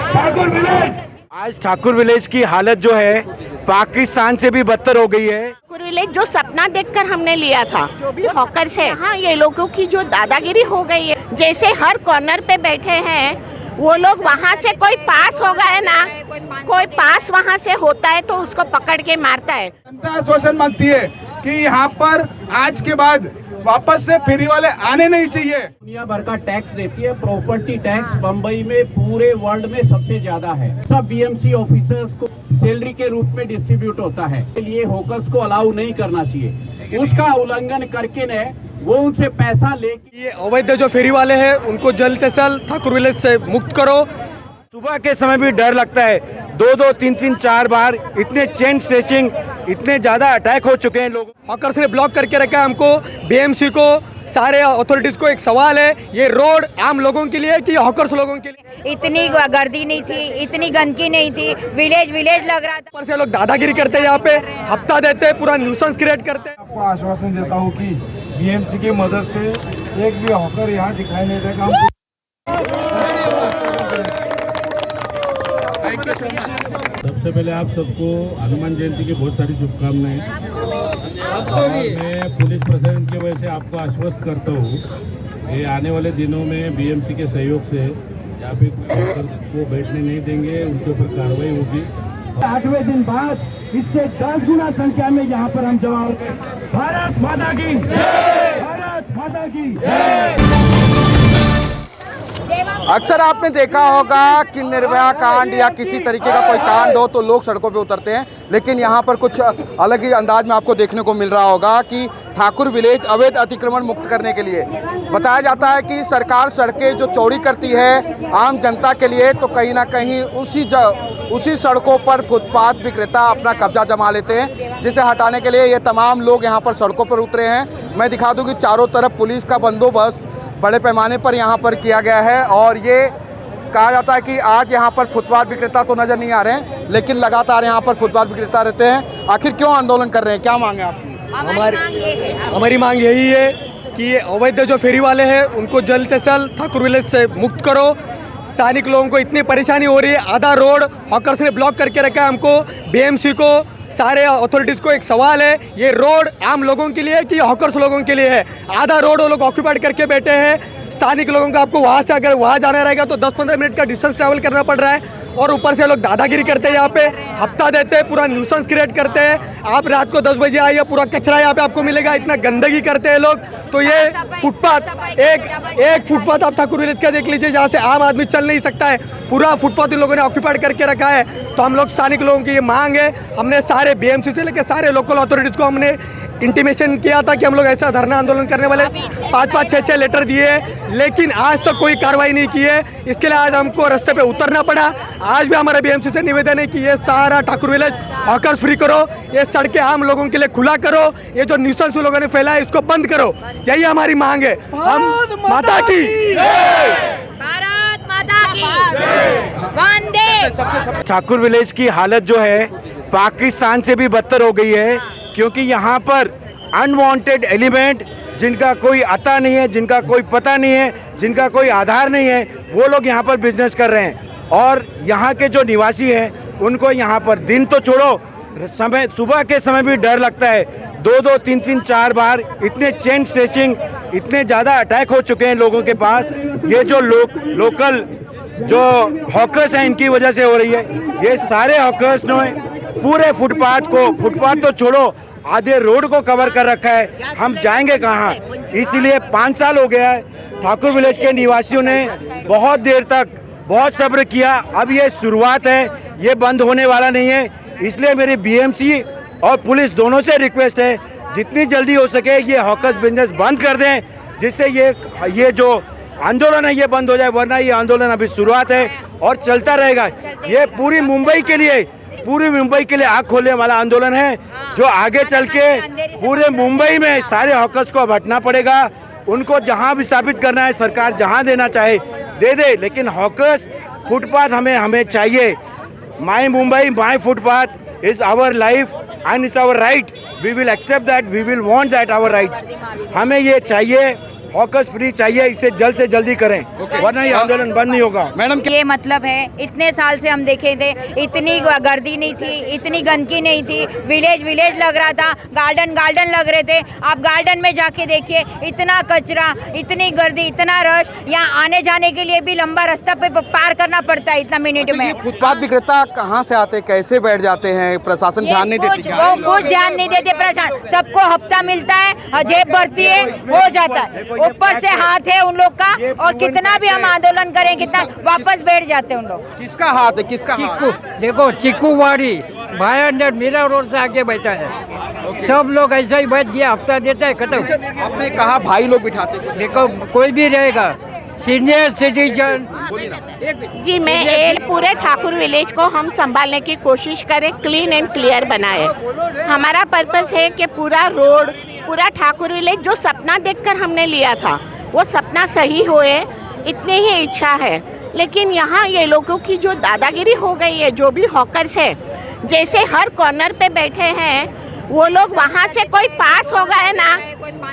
Thakur village. आज Thakur village की हालत जो है पाकिस्तान से भी बदतर हो गई है। ठाकुर विलेज जो सपना देखकर हमने लिया था, जो भी हॉकर्स है, हाँ, ये लोगों की जो दादागिरी हो गई है, जैसे हर कॉर्नर पे बैठे हैं वो लोग, वहाँ से कोई पास हो गए ना, कोई पास वहाँ से होता है तो उसको पकड़ के मारता है। जनता आश्वासन मांगती है कि यहाँ पर आज के बाद वापस से फेरी वाले आने नहीं चाहिए। दुनिया भर का टैक्स देती है, प्रॉपर्टी टैक्स बम्बई में पूरे वर्ल्ड में सबसे ज्यादा है। सब बीएमसी ऑफिसर्स को सैलरी के रूप में डिस्ट्रीब्यूट होता है, इसलिए होकर्स को अलाउ नहीं करना चाहिए। उसका उल्लंघन करके ने वो उनसे पैसा लेके, ये अवैध जो फेरी वाले हैं उनको जल्द से जल्द ठाकुर विलेज से मुक्त करो। सुबह के समय भी डर लगता है, 2-2, 3-3, 4 बार इतने चेन स्ट्रेचिंग, इतने ज्यादा अटैक हो चुके हैं। लोग हॉकर्स ने ब्लॉक करके रखा है हमको, बीएमसी को, सारे अथॉरिटीज को। एक सवाल है, ये रोड आम लोगों के लिए कि हॉकर्स लोगों के लिए? इतनी गर्दी नहीं थी, इतनी गंदगी नहीं थी, विलेज विलेज लग रहा था। ऊपर से लोग दादागिरी करते हैं, यहाँ पे हफ्ता देते हैं, पूरा न्यूसेंस क्रिएट करते हैं। आपको आश्वासन देता हूँ कि बीएमसी की मदद से एक भी हॉकर यहाँ दिखाई नहीं देगा। सबसे पहले आप सबको हनुमान जयंती की बहुत सारी शुभकामनाएं। और मैं पुलिस प्रशासन की वजह से आपको आश्वस्त करता हूँ कि आने वाले दिनों में बीएमसी के सहयोग से यहाँ पे को बैठने नहीं देंगे, उनके ऊपर कार्रवाई होगी। 8वें दिन बाद इससे 10 गुना संख्या में यहाँ पर हम जमा होंगे। भारत माता की जय! भारत माता की जय! अक्सर आपने देखा होगा कि निर्भया कांड या किसी तरीके का कोई कांड हो तो लोग सड़कों पे उतरते हैं, लेकिन यहाँ पर कुछ अलग ही अंदाज में आपको देखने को मिल रहा होगा कि ठाकुर विलेज अवैध अतिक्रमण मुक्त करने के लिए बताया जाता है कि सरकार सड़कें जो चौड़ी करती है आम जनता के लिए, तो कहीं ना कहीं उसी सड़कों पर फुटपाथ विक्रेता अपना कब्जा जमा लेते हैं, जिसे हटाने के लिए ये तमाम लोग यहाँ पर सड़कों पर उतरे हैं। मैं दिखा दूँ कि चारों तरफ पुलिस का बंदोबस्त बड़े पैमाने पर यहाँ पर किया गया है और ये कहा जाता है कि आज यहाँ पर फुटपाथ विक्रेता तो नज़र नहीं आ रहे हैं, लेकिन लगातार यहाँ पर फुटपाथ विक्रेता रहते हैं। आखिर क्यों आंदोलन कर रहे हैं, क्या मांग है आपकी? हमारी मांग यही है कि ये अवैध जो फेरी वाले हैं उनको जल्द से जल्द ठाकुर विलेज से मुक्त करो। स्थानिक लोगों को इतनी परेशानी हो रही है, आधा रोड हॉकर्स ने ब्लॉक करके रखा है हमको, बीएमसी को, सारे अथॉरिटीज को। एक सवाल है, ये रोड आम लोगों के लिए कि हॉकर्स लोगों के लिए है? आधा रोड वो लोग ऑक्यूपाइड करके बैठे हैं। स्थानिक लोगों का आपको वहाँ से अगर वहाँ जाना रहेगा तो 10-15 मिनट का डिस्टेंस ट्रैवल करना पड़ रहा है, और ऊपर से लोग दादागिरी करते हैं, यहाँ पे हफ्ता देते हैं, पूरा न्यूसेंस क्रिएट करते हैं। आप रात को 10 बजे आइए, पूरा कचरा यहाँ पे आपको मिलेगा, इतना गंदगी करते हैं लोग। तो ये फुटपाथ, एक फुटपाथ आप ठाकुर विलेज का देख लीजिए जहाँ से आम आदमी चल नहीं सकता है, पूरा फुटपाथ इन लोगों ने ऑक्यूपाइड करके रखा है। तो हम लोग स्थानिक लोगों की ये मांग है, हमने सारे बीएमसी से लेकर सारे लोकल अथॉरिटीज़ को हमने इंटीमेशन किया था कि हम लोग ऐसा धरना आंदोलन करने वाले, 5-5, 6-6 लेटर दिए, लेकिन आज तक कोई कार्रवाई नहीं की है। इसके लिए आज हमको रास्ते पे उतरना पड़ा। आज भी हमारे बीएमसी से निवेदन है कि ये सारा ठाकुर विलेज हॉकर्स फ्री करो, ये सड़कें आम लोगों के लिए खुला करो, ये जो न्यूसेंस लोगों ने फैलाया इसको बंद करो, यही हमारी मांग है। हम माता की भारत माता की वंदे। ठाकुर विलेज की हालत जो है पाकिस्तान से भी बदतर हो गई है, क्योंकि यहाँ पर अनवांटेड एलिमेंट, जिनका कोई अता नहीं है, जिनका कोई पता नहीं है, जिनका कोई आधार नहीं है, वो लोग यहाँ पर बिजनेस कर रहे हैं। और यहाँ के जो निवासी हैं उनको यहाँ पर दिन तो छोड़ो, समय सुबह के समय भी डर लगता है, 2-2, 3-3, 4 बार इतने चेन स्ट्रेचिंग, इतने ज़्यादा अटैक हो चुके हैं लोगों के पास। ये जो लोकल जो हॉकर्स हैं इनकी वजह से हो रही है। ये सारे हॉकर्स ने पूरे फुटपाथ तो छोड़ो, आधे रोड को कवर कर रखा है। हम जाएंगे कहाँ? इसीलिए 5 साल हो गया है, ठाकुर विलेज के निवासियों ने बहुत देर तक बहुत सब्र किया। अब ये शुरुआत है, ये बंद होने वाला नहीं है। इसलिए मेरी बीएमसी और पुलिस दोनों से रिक्वेस्ट है, जितनी जल्दी हो सके ये हॉकर्स बिजनेस बंद कर दें, जिससे ये जो आंदोलन है ये बंद हो जाए, वरना ये आंदोलन अभी शुरुआत है और चलता रहेगा। ये पूरी मुंबई के लिए आँख खोलने वाला आंदोलन है, जो आगे चल के पूरे मुंबई में सारे हॉकर्स को अब हटना पड़ेगा। उनको जहां भी स्थापित करना है, सरकार जहां देना चाहे दे दे, लेकिन हॉकर्स फुटपाथ हमें चाहिए। My Mumbai my footpath is our life and it's our right. We will accept that, we will want that our rights. हमें ये चाहिए, हॉकर्स फ्री चाहिए, इसे जल्द से जल्दी करें, वरना ये आंदोलन बंद नहीं होगा। मैडम ये मतलब है, इतने साल से हम देखे थे, इतनी गर्दी नहीं थी, इतनी गंदगी नहीं थी, विलेज विलेज लग रहा था, गार्डन गार्डन लग रहे थे। आप गार्डन में जाके देखिए, इतना कचरा, इतनी गर्दी, इतना रश, यहाँ आने जाने के लिए भी लंबा रास्ता पे पार करना पड़ता है इतना मिनट में। फुटपाथ विक्रेता कहाँ से आते, कैसे बैठ जाते हैं, प्रशासन ध्यान नहीं देती क्या? वो कुछ ध्यान नहीं देते प्रशासन, सबको हफ्ता मिलता है, जेब भरती है, हो जाता है, ऊपर से हाथ है उन लोग का, और कितना भी हम आंदोलन करें, कितना वापस बैठ जाते हैं उन लोग। किसका हाथ है, किसका हाथ? देखो चिक्कू वाड़ी भाई अंदर मीरा रोड से आगे बैठा है, सब लोग ऐसा ही बैठ गया, हफ्ता देता है, खत्म। आपने कहा भाई लोग बिठाते हैं। देखो कोई भी रहेगा, सीनियर सिटीजन। जी, मैं ये पूरे ठाकुर विलेज को हम संभालने की कोशिश करें, क्लीन एंड क्लियर बनाए। हमारा पर्पस है कि पूरा रोड, पूरा ठाकुर विलेज जो सपना देखकर हमने लिया था, वो सपना सही होए, इतनी ही इच्छा है। लेकिन यहाँ ये लोगों की जो दादागिरी हो गई है, जो भी हॉकर्स है, जैसे हर कॉर्नर पे बैठे हैं, वो लोग वहाँ से कोई पास हो गए ना,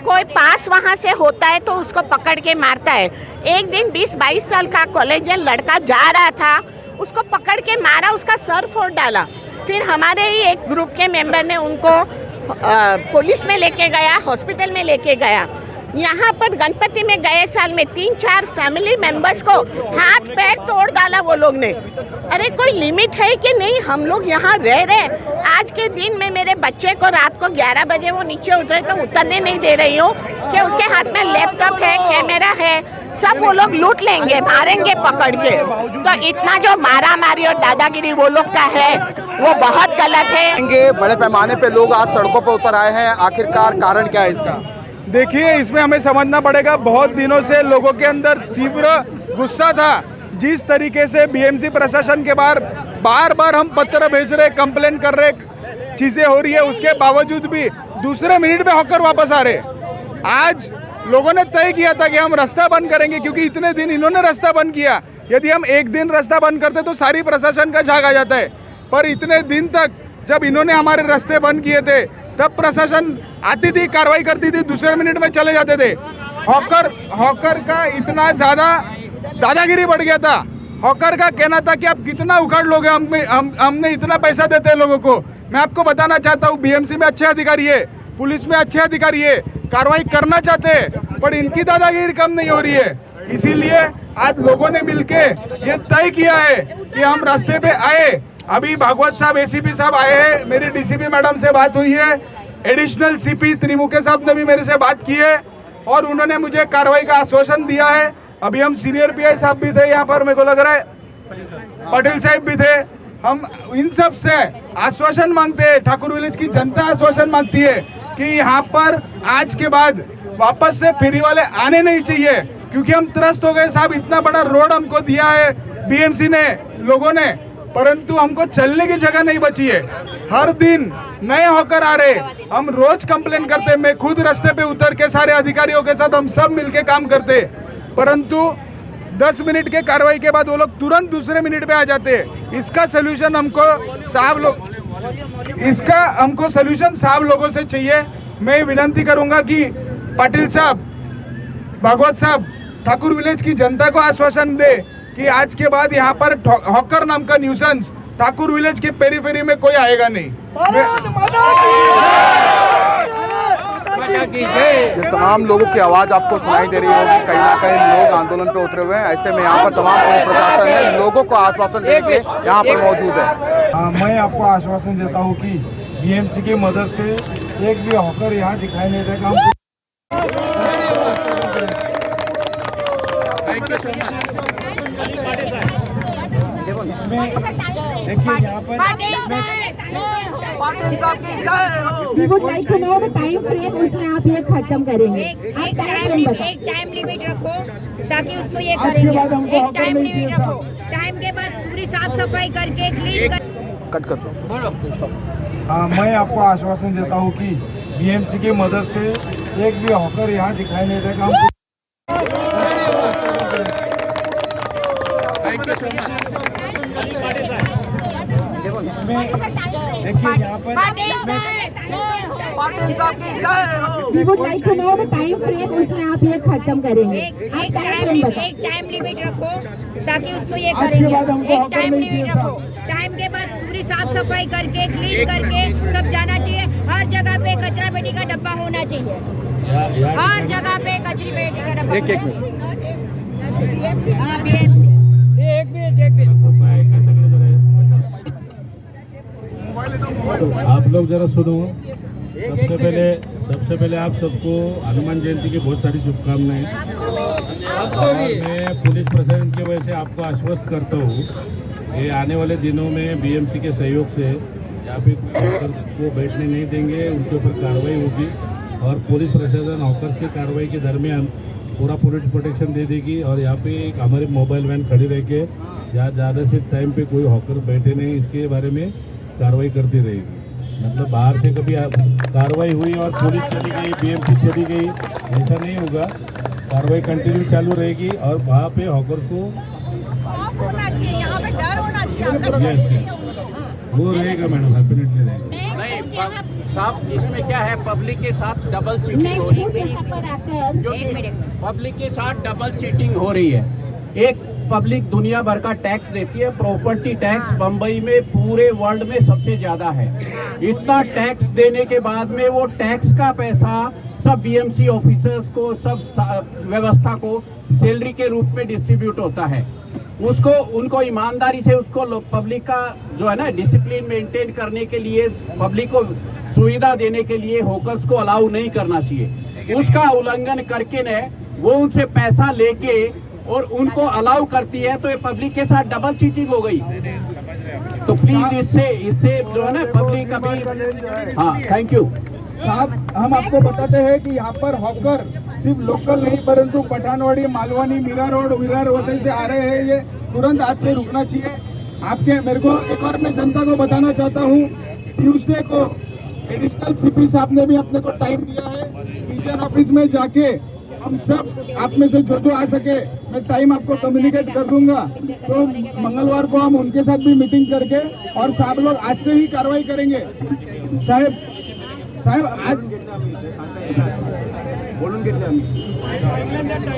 कोई पास वहाँ से होता है तो उसको पकड़ के मारता है। एक दिन 20-22 साल का कॉलेजियन लड़का जा रहा था, उसको पकड़ के मारा, उसका सर फोड़ डाला। फिर हमारे ही एक ग्रुप के मेंबर ने उनको पुलिस में लेके गया, हॉस्पिटल में लेके गया। यहाँ पर गणपति में गए साल में 3-4 फैमिली मेंबर्स को हाथ पैर तोड़ डाला वो लोग ने। अरे कोई लिमिट है कि नहीं? हम लोग यहाँ रह रहे। आज के दिन में मेरे बच्चे को रात को 11 बजे वो नीचे उतरे तो उतरने नहीं दे रही हूँ कि उसके हाथ में लैपटॉप है, कैमरा है, सब वो लोग लूट लेंगे, मारेंगे पकड़ के। तो इतना जो मारा मारी और दादागिरी वो लोग का है, वो बहुत गलत है। बड़े पैमाने पे लोग आज सड़कों पर उतर आए हैं, आखिरकार कारण क्या है इसका? देखिए, इसमें हमें समझना पड़ेगा, बहुत दिनों से लोगों के अंदर तीव्र गुस्सा था। जिस तरीके से बीएमसी प्रशासन के बार बार हम पत्र भेज रहे, कंप्लेन कर रहे, चीज़ें हो रही है, उसके बावजूद भी दूसरे मिनट में हॉकर वापस आ रहे। आज लोगों ने तय किया था कि हम रास्ता बंद करेंगे, क्योंकि इतने दिन इन्होंने रास्ता बंद किया। यदि हम एक दिन रास्ता बंद करते तो सारी प्रशासन का झाग आ जाता है, पर इतने दिन तक जब इन्होंने हमारे रास्ते बंद किए थे, तब प्रशासन आती थी, कार्रवाई करती थी, दूसरे मिनट में चले जाते थे। हॉकर का इतना ज़्यादा दादागिरी बढ़ गया था। हॉकर का कहना था कि आप कितना उखाड़ लोगे, हमने इतना पैसा देते हैं लोगों को। मैं आपको बताना चाहता हूँ, बीएमसी में अच्छे अधिकारी है, पुलिस में अच्छे अधिकारी है, कार्रवाई करना चाहते हैं, पर इनकी दादागिरी कम नहीं हो रही है। इसीलिए आज लोगों ने मिलके ये तय किया है कि हम रास्ते पे आए। अभी भागवत साहब, एसीपी साहब आए हैं, मेरी डीसीपी मैडम से बात हुई है, एडिशनल सीपी त्रिमुखे साहब ने भी मेरे से बात की है, और उन्होंने मुझे कार्रवाई का आश्वासन दिया है। अभी हम सीनियर पीआई साहब भी थे यहाँ पर, मेरे को लग रहा है पटेल साहब भी थे। हम इन सब से आश्वासन मांगते हैं, ठाकुर विलेज की जनता आश्वासन मांगती है कि यहाँ पर आज के बाद वापस से फेरी वाले आने नहीं चाहिए, क्योंकि हम त्रस्त हो गए साहब। इतना बड़ा रोड हमको दिया है बीएमसी ने, लोगों ने, परंतु हमको चलने की जगह नहीं बची है। हर दिन नए हॉकर आ रहे, हम रोज कंप्लेन करते, मैं खुद रास्ते पे उतर के सारे अधिकारियों के साथ हम सब मिलके काम करते, परंतु 10 मिनट के कार्रवाई के बाद वो लोग तुरंत दूसरे मिनट पे आ जाते हैं। इसका सोल्यूशन हमको साहब लोगों से चाहिए। मैं विनती करूंगा कि पाटिल साहब, भागवत साहब, ठाकुर विलेज की जनता को आश्वासन दे कि आज के बाद यहाँ पर हॉकर नाम का न्यूसेंस ठाकुर विलेज की पेरीफेरी में कोई आएगा नहीं। ये तमाम लोगों की आवाज़ आपको सुनाई दे रही होगी, कहीं ना कहीं लोग आंदोलन पे उतरे हुए हैं। ऐसे में यहाँ पर तमाम पुलिस प्रशासन है, लोगों को आश्वासन देने के लिए यहाँ पर मौजूद है। मैं आपको आश्वासन देता हूँ कि बीएमसी की मदद से एक भी हॉकर यहाँ दिखाई नहीं देगा। इसमें देखिए यहाँ पर We would like to know the time frame उसमें आप ये खत्म करेंगे। एक टाइम लिमिट रखो ताकि उसको ये करेंगे। एक टाइम लिमिट रखो, टाइम के बाद पूरी साफ सफाई करके क्लीन कट कर दो। हाँ, मैं आपको आश्वासन देता हूँ कि बीएमसी की मदद से एक भी हॉकर यहाँ दिखाई नहीं देगा। इसमें देखिए यहाँ पर We would like to know the time frame उसमें आप ये खत्म करेंगे। एक टाइम लिमिट रखो ताकि उसको ये करेंगे। एक टाइम लिमिट रखो, टाइम के बाद पूरी साफ सफाई करके क्लीन करके सब जाना चाहिए। हर जगह पे कचरा पेटी का डब्बा होना चाहिए, हर जगह पे कचरी पेटी का डब्बा। आप लोग जरा सुनो। सबसे पहले आप सबको हनुमान जयंती की बहुत सारी शुभकामनाएं। और मैं पुलिस प्रशासन की वजह से आपको आश्वस्त करता हूँ कि आने वाले दिनों में बीएमसी के सहयोग से यहाँ पे हॉकर्स को बैठने नहीं देंगे, उनके ऊपर कार्रवाई होगी। और पुलिस प्रशासन हॉकर्स की कार्रवाई के दरमियान पूरा पुलिस प्रोटेक्शन दे देगी। और यहाँ पे एक हमारी मोबाइल वैन खड़ी रह के जहाँ ज़्यादा से टाइम पे कोई हॉकर बैठे नहीं, इसके बारे में कार्रवाई करती रहेगी। मतलब बाहर से कभी कार्रवाई हुई और पुलिस चली गई, बीएमसी चली गई, ऐसा नहीं होगा। कार्रवाई कंटिन्यू चालू रहेगी और वहाँ पे हॉकर को होना चाहिए, यहाँ पे डर होना चाहिए। वो रहेगा मैडम, डेफिनेटली रहेगा। नहीं साहब, इसमें क्या है, पब्लिक के साथ डबल चीटिंग हो रही है। पब्लिक के साथ डबल चीटिंग हो रही है। एक पब्लिक दुनिया भर का टैक्स देती है, प्रॉपर्टी टैक्स बम्बई में पूरे वर्ल्ड में सबसे ज्यादा है। इतना टैक्स देने के बाद में वो टैक्स का पैसा सब बीएमसी ऑफिसर्स को, सब व्यवस्था को सैलरी के रूप में डिस्ट्रीब्यूट होता है। उसको उनको ईमानदारी से उसको पब्लिक का जो है ना डिसिप्लिन मेंटेन करने के लिए, पब्लिक को सुविधा देने के लिए हॉकर्स को अलाउ नहीं करना चाहिए। उसका उल्लंघन करके ने वो उनसे पैसा लेके और उनको अलाउ करती है, तो ये पब्लिक के साथ डबल चीटिंग हो गई। तो प्लीज इससे जो है ना पब्लिक अभी, हाँ थैंक यू साहब। हम आपको बताते हैं कि यहाँ पर हॉकर सिर्फ लोकल नहीं परंतु पठानवाड़ी, मालवानी, मीरा रोड, विरार वसई से आ रहे हैं। ये तुरंत आज से रुकना चाहिए। आपके मेरे को एक बार मैं जनता को बताना चाहता हूँ, ट्यूसडे को एडिशनल सीपी साहब ने भी अपने को टाइम दिया है। रीजन ऑफिस में जाके हम सब आप में से जो आ सके मैं टाइम आपको कम्युनिकेट कर दूंगा। तो मंगलवार को हम उनके साथ भी मीटिंग करके और साहब लोग आज से ही कार्रवाई करेंगे। साहब आज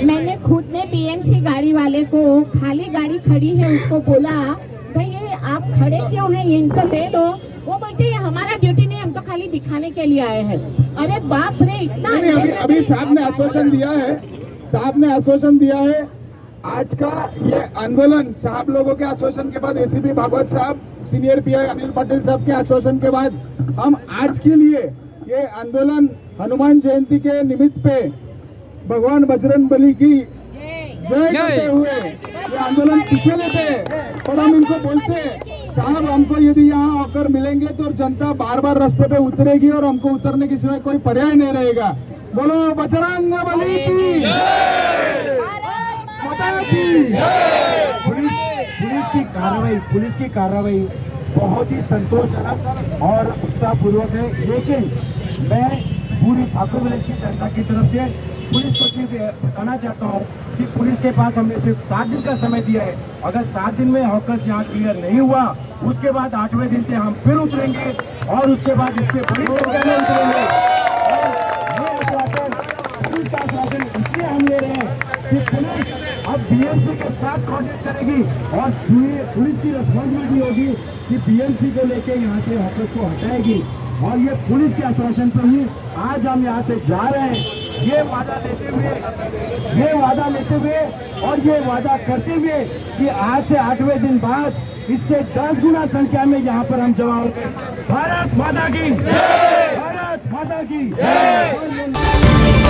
मैंने खुद ने बीएमसी गाड़ी वाले को, खाली गाड़ी खड़ी है उसको बोला, भाई ये आप खड़े क्यों हैं, इनको ले लो। वो बोलते ये हमारा ड्यूटी नहीं, हम तो खाली दिखाने के लिए आए हैं। अरे बाप रे, इतना अभी साहब ने आश्वासन दिया है, साहब ने आश्वासन दिया है। आज का ये आंदोलन साहब लोगों के आश्वासन के बाद, एसीपी भागवत साहब, सीनियर पीआई अनिल पटेल साहब के आश्वासन के बाद हम आज के लिए ये आंदोलन हनुमान जयंती के निमित्त पे भगवान बजरंगबली की जय करते हुए ये आंदोलन पीछे लेते हैं। और हम इनको बोलते हैं साहब, हमको यदि यहाँ हॉकर मिलेंगे तो जनता बार बार रास्ते पे उतरेगी और हमको उतरने की सिवाय कोई पर्याय नहीं रहेगा। बोलो बजरंगबली की जय, माता की जय। पुलिस की कार्रवाई बहुत ही संतोषजनक और उत्साहपूर्वक है। लेकिन मैं पूरी ठाकुर विलेज की जनता की तरफ से पुलिस को सिर्फ बताना चाहता हूँ कि पुलिस के पास हमने सिर्फ 7 दिन का समय दिया है। अगर 7 दिन में हॉकर्स यहाँ क्लियर नहीं हुआ, उसके बाद 8वें दिन से हम फिर उतरेंगे और उसके बाद इसके बड़ी संख्या में उतरेंगे। पुलिस का आश्वासन इसलिए हम ले रहे हैं कि पुलिस अब बीएमसी के साथ कॉन्टेक्ट करेगी और पुलिस की रिस्पॉन्सिबिलिटी होगी कि बीएमसी को लेके यहाँ से हॉकर्स को हटाएगी। और ये पुलिस के आश्वासन पर ही आज हम यहाँ से जा रहे हैं, ये वादा लेते हुए और ये वादा करते हुए कि आज से 8वें दिन बाद इससे 10 गुना संख्या में यहाँ पर हम जमा होंगे। भारत माता की जय, भारत माता की जय।